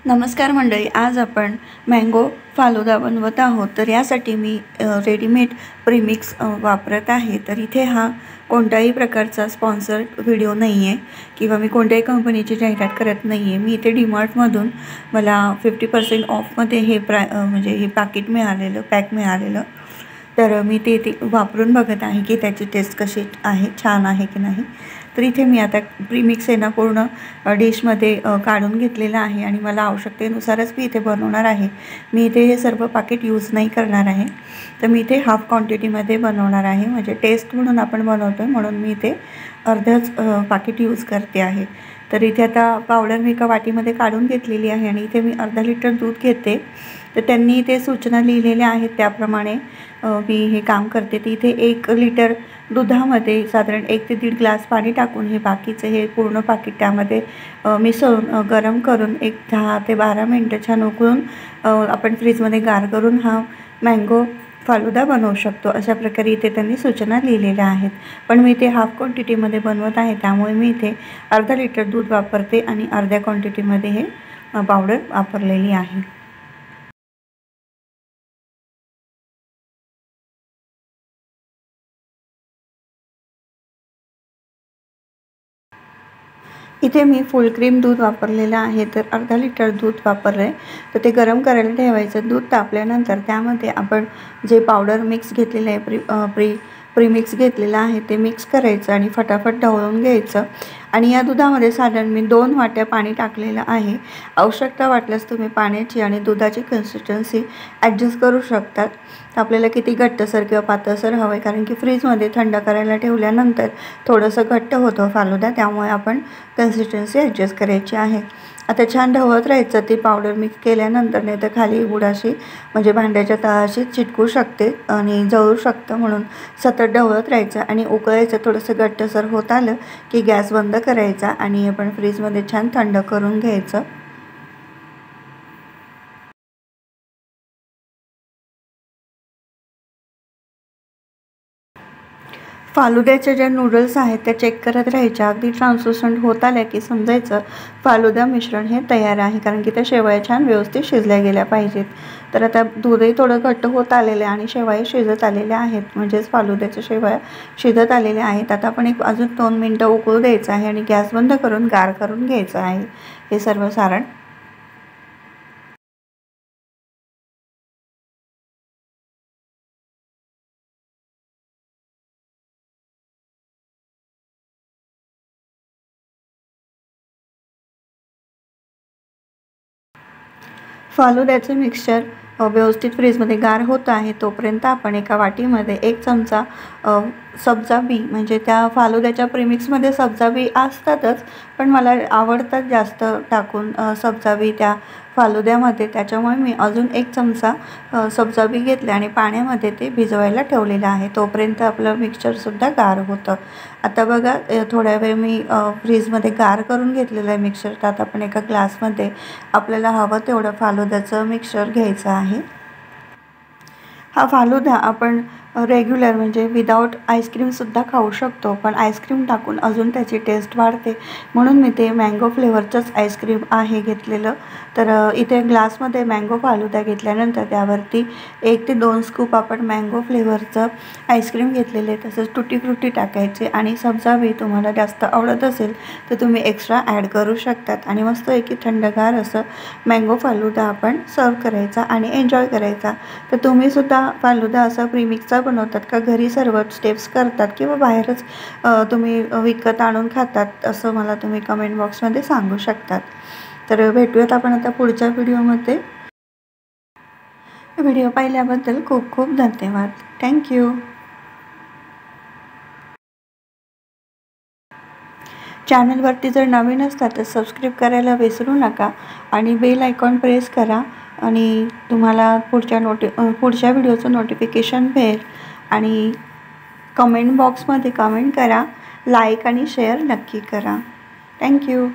नमस्कार मंडळी, आज आपण मँगो फालुदा बनवत आहोत। तर यासाठी मी रेडीमेड प्रीमिक्स वापरत आहे। तर इथे हा कोणत्याही प्रकारचा स्पॉन्सर्ड व्हिडिओ नाही आहे किंवा मी कोणत्याही कंपनीची जाहिरात करत नाही आहे। मी इथे डीमार्टमधून मला 50% ऑफमध्ये हे म्हणजे हे पॅकेट मिळालेलं, पॅक मिळालेलं। तर मी ते वापरून बघत आहे की त्याची टेस्ट कशी आहे, छान आहे की नाही। तर इथे मी आता प्रीमिक्स आहे ना पूर्ण डिशमध्ये काढून घेतलेला आहे आणि मला आवश्यकतेनुसारच मी इथे बनवणार आहे। मी इथे हे सर्व पॅकेट यूज नाही करणार आहे। तर मी इथे हाफ क्वांटिटीमध्ये बनवणार आहे, म्हणजे टेस्ट म्हणून आपण बनवतोय म्हणून मी इथे अर्धच पॅकेट यूज करते आहे। तर इथे आता पावडर मी एका वाटीमध्ये काढून घेतलेली आहे आणि इथे मी अर्धा लिटर दूध घेते। तर त्यांनी ते सूचना लिहिलेल्या आहेत त्याप्रमाणे मी हे काम करते। तर इथे 1 लिटर दुधामध्ये साधारण 1 ते 1.5 ग्लास पाणी टाकून हे बाकीचे हे पूर्ण पाकीट त्यामध्ये मिसळून गरम करून एक 10 ते 12 मिनिटं छान उकळून आपण फ्रीजमध्ये गार करून हा मँगो फालुदा बनवू शकतो। अशा प्रकारे इथे त्यांनी सूचना लिहिलेल्या आहेत। पण मी इथे हाफ क्वांटिटीमध्ये बनवत आहे, त्यामुळे मी इथे अर्धा लिटर दूध वापरते आणि अर्ध्या क्वांटिटीमध्ये हे पावडर वापरलेली आहे। इथे मी फुल क्रीम दूध वापरलेलं आहे। तर अर्धा लिटर दूध वापरलं आहे। तर ते गरम करायला ठेवायचं। दूध तापल्यानंतर त्यामध्ये आपण जे पावडर मिक्स घेतलेलं आहे, प्रीमिक्स घेतलेलं आहे ते मिक्स करायचं आणि फटाफट ढवळून घ्यायचं। आणि या दुधामध्ये साधारण मी 2 वाट्या पाणी टाकलेलं आहे। आवश्यकता वाटल्यास तुम्ही पाण्याची आणि दुधाची कन्सिस्टन्सी ॲडजस्ट करू शकतात। आपल्याला किती घट्टसर किंवा पातळसर हवं आहे, कारण की फ्रीजमध्ये थंड करायला ठेवल्यानंतर थोडंसं घट्ट होतं फालुदा, त्यामुळे आपण कन्सिस्टन्सी ॲडजस्ट करायची आहे। आता छान ढवळत राहायचं। ती पावडर मिक्स केल्यानंतर नाही तर खाली बुडाशी म्हणजे भांड्याच्या तळाशी चिटकू शकते आणि जळू शकतं, म्हणून सतत ढवळत राहायचं आणि उकळायचं। थोडंसं घट्टसर होत आलं की गॅस बंद करायचा आणि आपण फ्रीजमध्ये छान थंड करून घ्यायचं। फालुद्याचे जे नूडल्स आहेत ते चेक करत राहायच्या। अगदी ट्रान्सलुसंट होत आल्या की समजायचं फालुदा मिश्रण हे तयार आहे, कारण की त्या शेवया छान व्यवस्थित शिजल्या गेल्या पाहिजेत। तर आता दूधही थोडं घट्ट होत आलेलं आहे आणि शेवया शिजत आलेल्या आहेत, म्हणजेच फालुद्याच्या शेवया शिजत आलेल्या आहेत। आता आपण एक अजून 2 मिनिटं उकळू द्यायचं आहे आणि गॅस बंद करून गार करून घ्यायचं आहे हे सर्व सारण। फालुद्याचे मिक्सचर व्यवस्थित फ्रीजमध्ये गार होत आहे तोपर्यंत आपण एका वाटीमध्ये 1 चमचा सब्जा बी, म्हणजे त्या फालुद्याच्या प्रीमिक्समध्ये सब्जा बी असतातच, पण मला आवडतात जास्त टाकून सब्जा बी त्या फालुद्यामध्ये, त्याच्यामुळे मी अजून 1 चमचा सब्जा बी घेतले आणि पाण्यामध्ये ते भिजवायला ठेवलेलं आहे। तोपर्यंत आपलं मिक्सचरसुद्धा गार होतं। आता बघा थोड्या वेळ मी फ्रीजमध्ये गार करून घेतलेलं आहे मिक्सचर। त्यात आपण एका ग्लासमध्ये आपल्याला हवं तेवढं फालुद्याचं मिक्सचर घ्यायचं आहे। हा फालुदा आपण रेग्युलर म्हणजे विदाऊट आईस्क्रीमसुद्धा खाऊ शकतो, पण आईस्क्रीम टाकून अजून त्याची टेस्ट वाढते, म्हणून मी ते मँगो फ्लेवरचंच आईस्क्रीम आहे घेतलेलं। तर इथे ग्लासमध्ये मँगो फालुदा घेतल्यानंतर त्यावरती 1 ते 2 स्कूप आपण मँगो फ्लेवरचं आईस्क्रीम घेतलेले, तसंच टुटी फ्रुटी टाकायचे आणि सब्जा बी तुम्हाला जास्त आवडत असेल तर तुम्ही एक्स्ट्रा ॲड करू शकतात आणि मस्तपैकी थंडगार असं मँगो फालुदा आपण सर्व करायचा आणि एन्जॉय करायचा। तर तुम्हीसुद्धा फालुदा असा प्रीमिक्सचा बनवतात का, घरी सर्व स्टेप्स करतात किंवा बाहेरच तुम्ही विकत आणून खातात, असं मला तुम्ही कमेंट बॉक्समध्ये सांगू शकतात। तर भेटूयात आपण आता पुढच्या व्हिडिओमध्ये। व्हिडिओ पाहिल्याबद्दल खूप खूप धन्यवाद। थँक्यू। चॅनलवरती जर नवीन असतात तर सबस्क्राईब करायला विसरू नका आणि बेल आयकॉन प्रेस करा आणि तुम्हाला पुढच्या व्हिडिओचं नोटिफिकेशन मिळेल। आणि कमेंट बॉक्समध्ये कमेंट करा, लाईक आणि शेअर नक्की करा। थँक्यू।